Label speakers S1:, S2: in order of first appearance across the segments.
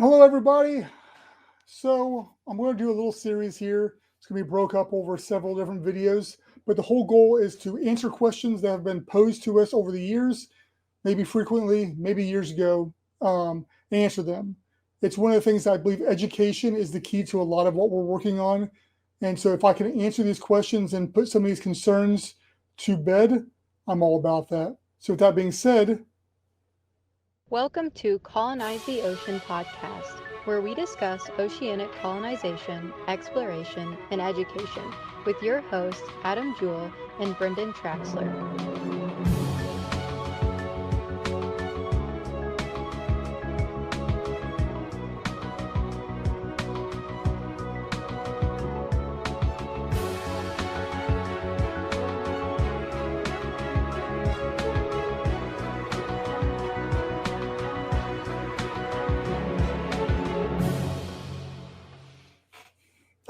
S1: Hello, everybody. So I'm going to do a little series here. It's going to be broke up over several different videos, but the whole goal is to answer questions that have been posed to us over the years, maybe frequently, maybe years ago, and answer them. It's one of the things that I believe education is the key to a lot of what we're working on. And so if I can answer these questions and put some of these concerns to bed, I'm all about that. So with that being said,
S2: Welcome to Colonize the Ocean podcast, where we discuss oceanic colonization, exploration, and education with your hosts Adam Jewell and Brendan Traxler.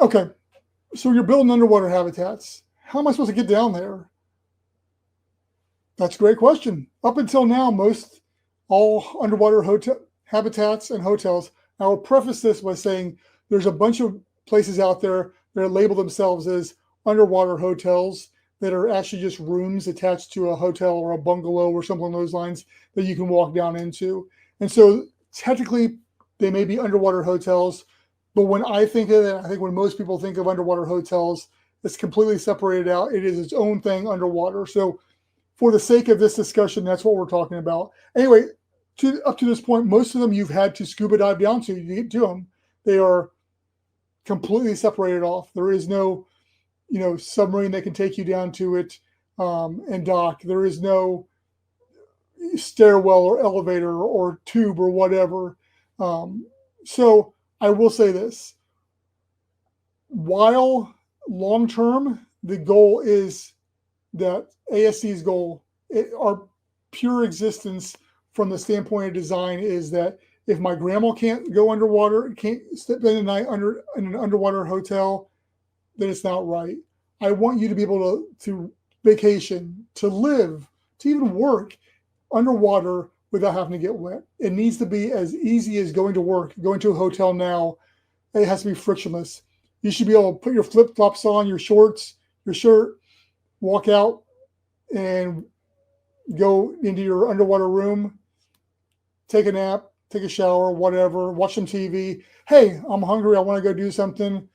S1: okay, so you're building underwater habitats. How am I supposed to get down there? That's a great question. Up until now, most all underwater hotel habitats and hotels. I will preface this by saying there's a bunch of places out there that label themselves as underwater hotels that are actually just rooms attached to a hotel or a bungalow or something along those lines that you can walk down into. And so technically, they may be underwater hotels, but when I think of it, I think when most people think of underwater hotels, it's completely separated out. It is its own thing underwater. So for the sake of this discussion, that's what we're talking about. Anyway, up to this point, most of them you've had to scuba dive down to get to them. They are completely separated off. There is no, submarine that can take you down to it and dock. There is no stairwell or elevator or tube or whatever. So I will say this: while long term, the goal is that ASC's goal, our pure existence from the standpoint of design, is that if my grandma can't go underwater, can't spend the night in an underwater hotel, then it's not right. I want you to be able to vacation, to live, to even work underwater without having to get wet. It needs to be as easy as going to work, going to a hotel now. It has to be frictionless. You should be able to put your flip flops on, your shorts, your shirt, walk out and go into your underwater room, take a nap, take a shower, whatever, watch some TV. Hey, I'm hungry. I want to go do something.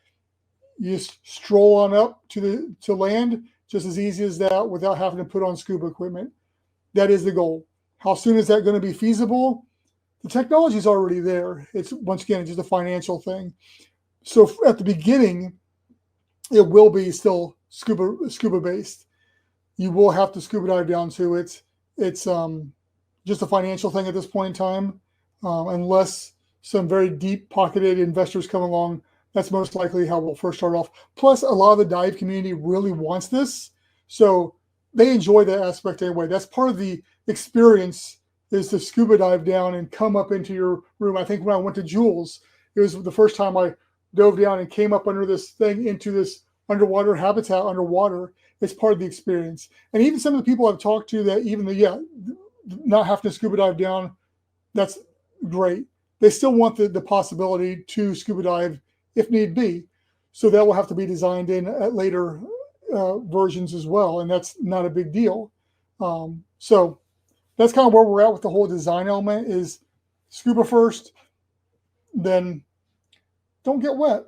S1: You just stroll on up to land, just as easy as that, without having to put on scuba equipment. That is the goal. How soon is that going to be feasible? The technology is already there. It's, once again, just a financial thing. So at the beginning, it will be still scuba based. You will have to scuba dive down to it. It's just a financial thing at this point in time, unless some very deep pocketed investors come along. That's most likely how we'll first start off. Plus, a lot of the dive community really wants this, so they enjoy that aspect anyway. That's part of the experience, is to scuba dive down and come up into your room. I think when I went to Jules, it was the first time I dove down and came up under this thing into this underwater habitat underwater. It's part of the experience. And even some of the people I've talked to that not having to scuba dive down, that's great. They still want the possibility to scuba dive if need be. So that will have to be designed in at later versions as well. And that's not a big deal. So that's kind of where we're at with the whole design element, is scuba first, then don't get wet.